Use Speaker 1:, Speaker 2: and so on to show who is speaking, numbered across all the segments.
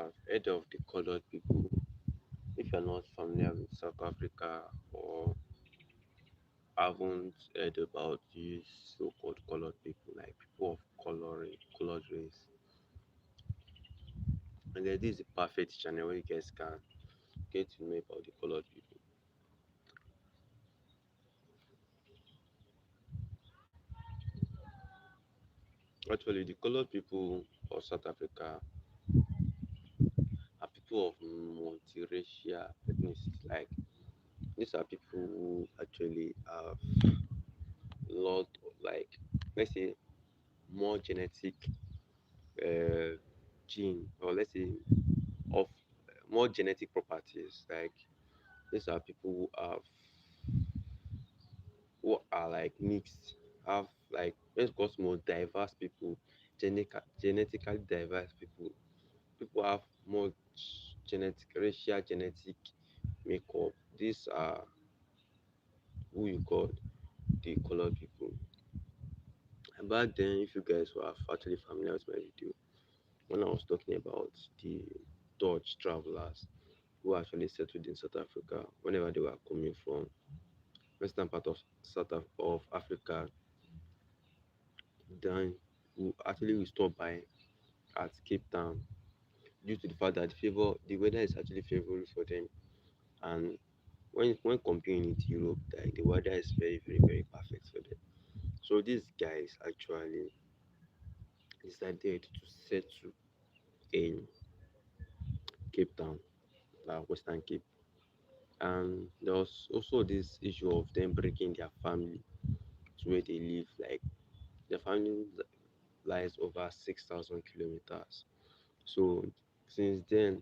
Speaker 1: have heard of the colored people. If you're not familiar with South Africa or haven't heard about these so-called colored people, like people of colored race, and then this is the perfect channel where you guys can get to know about the colored people. Actually, the colored people of South Africa are people of multiracial ethnicity. Like these are people who actually have lot of, like, let's say, more genetic uh, gene, or let's say of more genetic properties. Like these are people who are like mixed, have like, let's call more diverse people, genetically diverse people. People have more genetic, racial genetic makeup. These are who you call the colored people. And back then, if you guys were actually familiar with my video, when I was talking about the Dutch travelers who actually settled in South Africa whenever they were coming from western part of of Africa, then we stop by at Cape Town due to the fact that the weather is actually favorable for them. And when comparing it to Europe, like the weather is very, very, very perfect for them. So these guys actually decided to settle in Cape Town, Western Cape. And there was also this issue of them bringing their family to where they live. Like their family lies over 6,000 kilometers. So since then,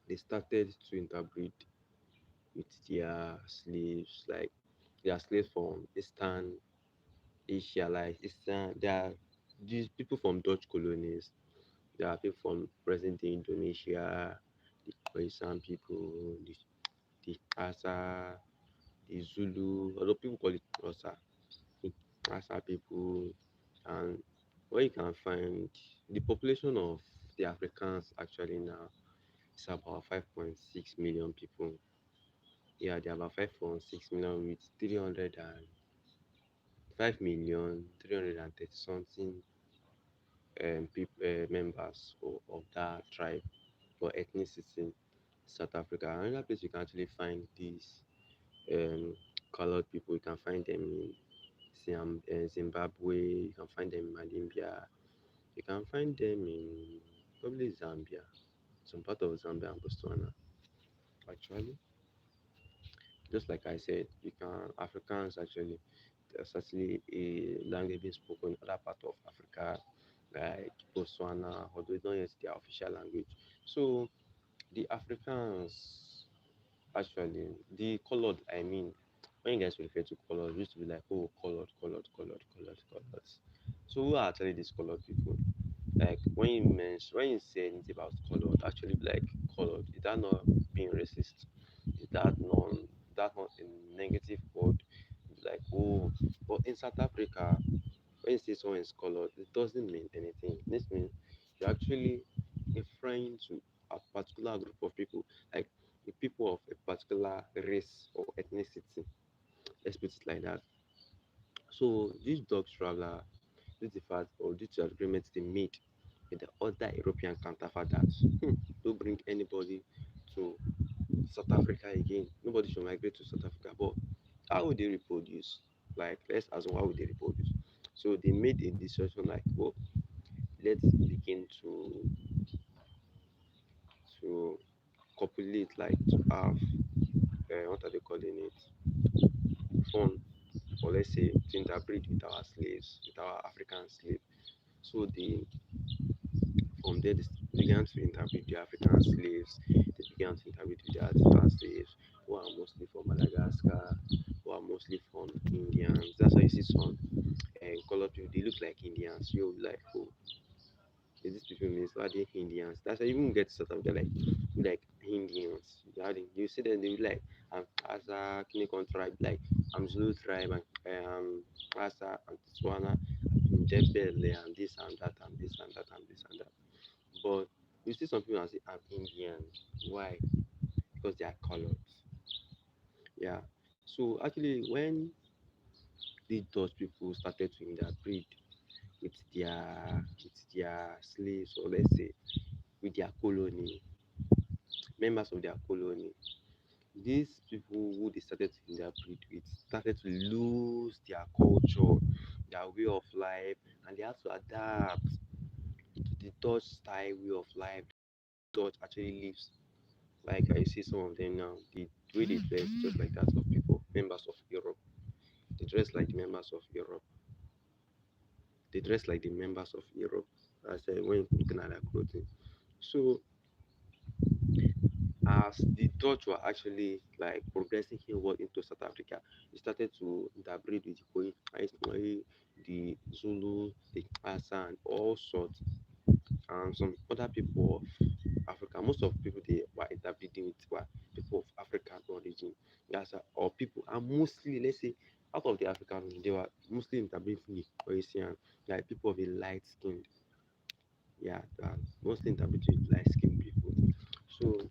Speaker 1: they started to interbreed with their slaves, like they are slaves from Eastern Asia, like Eastern. There are these people from Dutch colonies. There are people from present day Indonesia, the Khoisan people, the Asa, the Zulu. Although people call it Xhosa, the Asa people, and where you can find the population of the Africans actually now is about 5.6 million people. Yeah, there are about 5.6 million with 330 something members of that tribe or ethnicity in South Africa. Another place you can actually find these um, colored people, you can find them in Zimbabwe, you can find them in Namibia, you can find them in probably Zambia, some part of Zambia and Botswana. Actually, just like I said, you can Afrikaans actually, there's actually a language being spoken in other part of Africa, like Botswana, although it's not yet their official language. So the Africans actually, the colored, I mean, when you guys refer to colored, it used to be like, oh, colored. So who are actually these colored people? Like when you say anything about colored, actually be like colored, is that not being racist? Is that not a negative word? Like, oh, but in South Africa, when you say someone is colored, it doesn't mean anything. This means you're actually referring to a particular group of people, like the people of a particular race or ethnicity. Let's put it like that. So this dog traveler, due to the fact or due to agreements they made with the other European counterparts, don't bring anybody to South Africa again. Nobody should migrate to South Africa. But how would they reproduce? Like, let's ask them, how would they reproduce? So they made a decision like, well, let's begin to copulate, like to have what are they calling it? Fun, or let's say to interbreed with our slaves, with our African slaves. So they from there they began to interbreed the African slaves. They began to interbreed with the African slaves who are mostly from Madagascar, who are mostly from Indians. That's why you see some colored people. They look like Indians. You'll be like, oh, these people means are they Indians? That's why you even get sort of they're like Indians. You see them they be like I'm Asa Kinikon tribe, like I'm Zulu tribe and Asa and Tswana, I'm Jebele and this and that and this and that and this and that. But You see some people and say, I'm Indian. Why? Because they are colored. Yeah. So actually, when these Dutch people started to interbreed with their slaves, or let's say with their colony, members of their colony, these people who they started to interbreed with started to lose their culture, their way of life, and they had to adapt to the Dutch style way of life. Dutch actually lives like I see some of them now. The way they dress just like that of people, members of Europe. They dress like the members of Europe. They dress like the members of Europe. I said when looking at their clothing. So as the Dutch were actually like progressing inward into South Africa, they started to interbreed with the Khoi, the Zulu, the Xhosa, and all sorts, and some other people of Africa. Most of the people they were interbreeding with were people of African origin. Yes, or people, and mostly, let's say, out of the African origin, they were mostly interbreeding with the Asian, like people of a light skin. Yeah, mostly interbreeding with light skinned people. So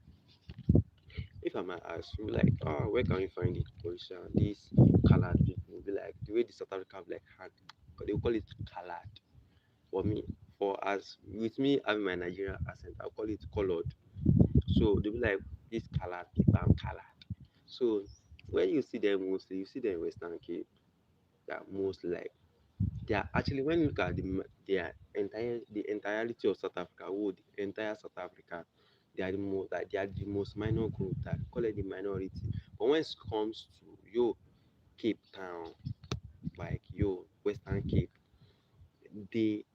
Speaker 1: if I might ask you, like, where can you find it? Croatia, these colored people, be like the way the South Africa be like hand, they will call it colored. For me, for as with me having my Nigerian accent, I'll call it colored. So they'll be like this colored people, I'm colored. So when you see them mostly, you see them in Western Cape. They're mostly like they are actually when you look at the entirety of South Africa, oh, the entire South Africa, they are the most minor group that call it the minority. But when it comes to Cape Town, like Western Cape, they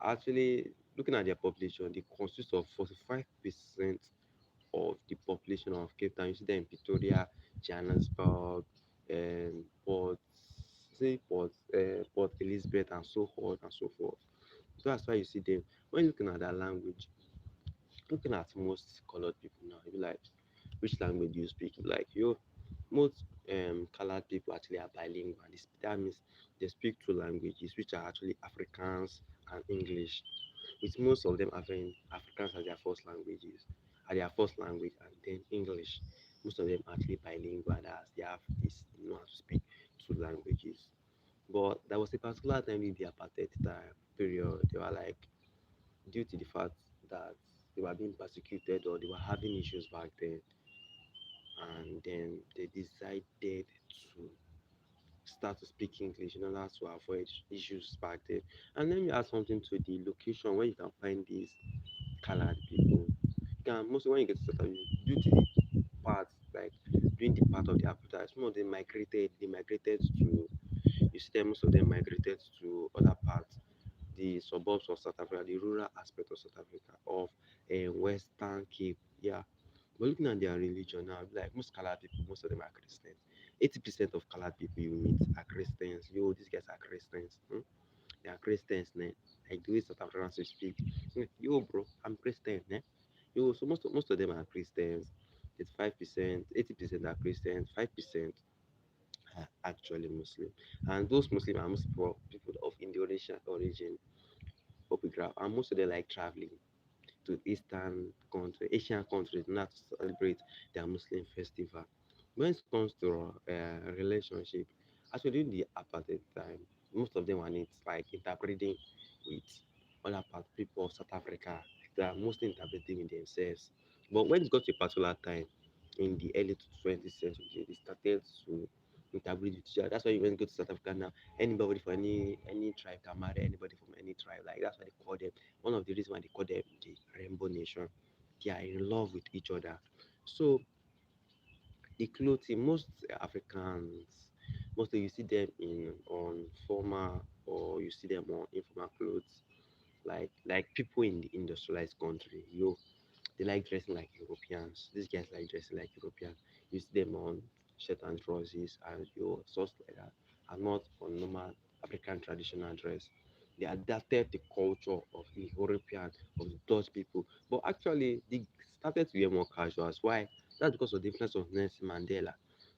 Speaker 1: actually looking at their population, they consist of 45% of the population of Cape Town. You see them in Pretoria, Johannesburg, Port, Port Elizabeth, and so on and so forth. So that's why you see them. When looking at that language, looking at most colored people now, you be like, which language do you speak? Like most colored people actually are bilingual. That means they speak two languages, which are actually Afrikaans and English, with most of them having Afrikaans as their first languages, as their first language, and then English. Most of them actually bilingual, as they have this know how to speak two languages. But there was a particular time in the apartheid time period, they were like, due to the fact that they were being persecuted or they were having issues back then, and then they decided to start to speak English in order to avoid issues back then. And let me add something to the location where you can find these colored people. You can mostly when you get to South Africa, due to the part like during the part of the apartheid, some of them migrated. They migrated to you see them. Most of them migrated to other parts, the suburbs of South Africa, the rural aspect of South Africa, of Western Cape. Yeah. But looking at their religion now, like most colored people, most of them are Christians. 80% of colored people you meet are Christians. These guys are Christians. They are Christians, ne? Like the way South Africans will speak. Yo, bro, I'm Christian, ne? So most of them are Christians. It's 5%, 80% are Christians, 5% are actually Muslim. And those Muslims are most people of Indonesian origin, photograph, and most of them like traveling to Eastern country, Asian countries, not to celebrate their Muslim festival. When it comes to relationship, actually during the apartheid time, most of them were not like interpreting with other part people of South Africa. They are mostly interpreting with themselves. But when it got to a particular time in the early 20th century, they started to interbreed with each other. That's why when you go to South Africa now, anybody from any tribe can marry anybody from any tribe. Like that's why they call them one of the reasons why they call them the Rainbow Nation. They are in love with each other. So the clothing, most Africans, mostly you see them in on formal or you see them on informal clothes, like people in the industrialized country. They like dressing like Europeans. These guys like dressing like Europeans. You see them on shirt and trousers and stuff like that, and not on normal African traditional dress. They adapted the culture of the European, of the Dutch people, but actually they started to wear more casuals. Why? That's because of the influence of Nelson Mandela.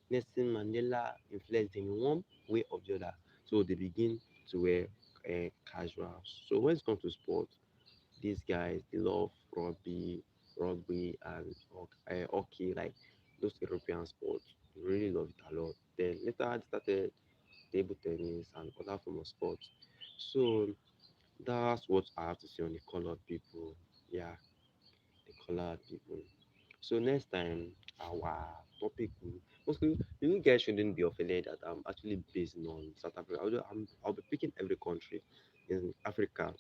Speaker 1: Nelson Mandela influenced them in one way or the other, so they begin to wear casuals. So when it comes to sports, These guys, they love rugby and hockey, like those European sports. They really love it a lot. Then later they started table tennis and other form of sports. So that's what I have to say on the colored people. Yeah, the colored people. So next time, our topic will mostly you guys shouldn't be offended that I'm actually based on South Africa. I'll be picking every country in Africa,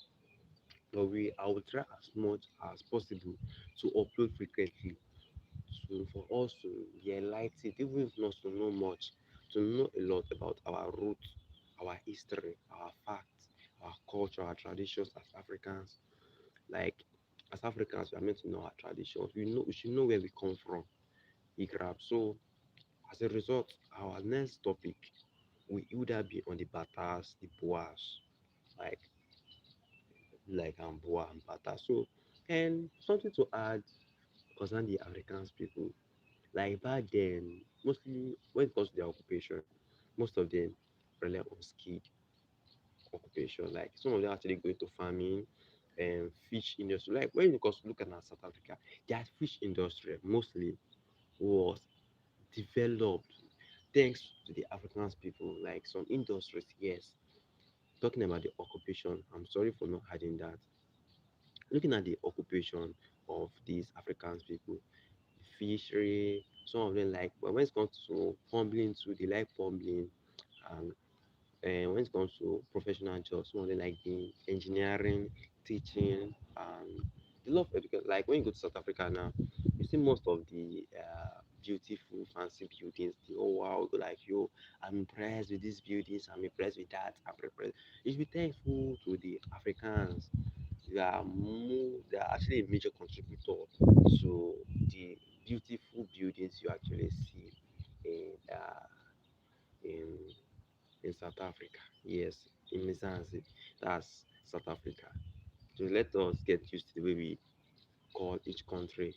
Speaker 1: but I will try as much as possible to upload frequently to for us to be enlightened, even if not to know much, to know a lot about our roots, our history, our facts, our culture, our traditions as Africans. Like as Africans, we are meant to know our traditions. We should know where we come from. You grab. So as a result, our next topic will either be on the Batas, the Boas, like Boa and Bata. So and something to add concerning the Africans people. Like back then, mostly when it comes to their occupation, most of them rely on skilled occupation. Like some of them actually go into farming and fish industry. Like when it comes to looking at South Africa, their fish industry mostly was developed thanks to the Africans people. Like some industries, yes. Talking about the occupation, I'm sorry for not adding that. Looking at the occupation of these Africans people, fishery, some of them like, but when it comes to pumping too, they like pumping, and when it comes to professional jobs, some of them like the engineering, teaching, and they love it because like when you go to South Africa now, you see most of the beautiful, fancy buildings. The oh wow, go like yo, I'm impressed with these buildings. I'm impressed with that. I'm impressed. You should be thankful to the Africans. They are actually a major contributor to the beautiful buildings you actually see in uh, in in South Africa. Yes, in Mzanzi, that's South Africa. So let us get used to the way we call each country.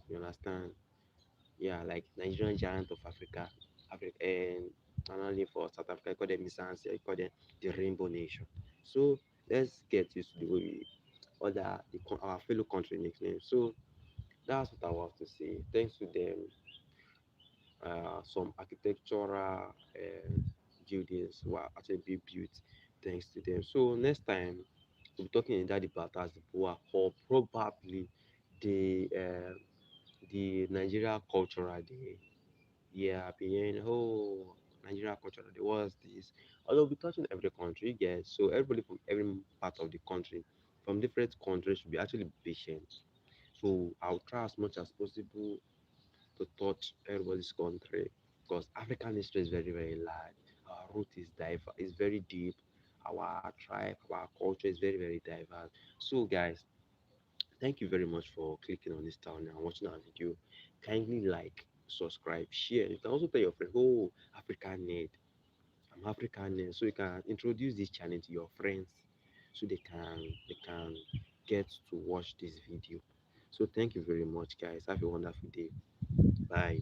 Speaker 1: You understand? Yeah, like Nigerian giant of Africa, Africa, and only for South Africa, I call them Mzanzi. I call them the Rainbow Nation. So let's get used to the way we our fellow country nicknames. So that's what I want to say. Thanks to them, some architectural buildings were actually being built thanks to them. So next time we'll be talking in that about as the Boa or probably the Nigeria Cultural Day. Yeah, being Nigeria Cultural Day was this. Although we'll be touching every country, yes. So everybody from every part of the country, from different countries, should be actually patient. So I'll try as much as possible to touch everybody's country because African history is very, very large. Our root is very deep. Our tribe, our culture is very, very diverse. So, guys, thank you very much for clicking on this down and watching our video. Kindly like, subscribe, share. You can also tell your friend, oh, African Nerd. I'm African Nerd. So you can introduce this channel to your friends so they can get to watch this video. So thank you very much, guys. Have a wonderful day. Bye.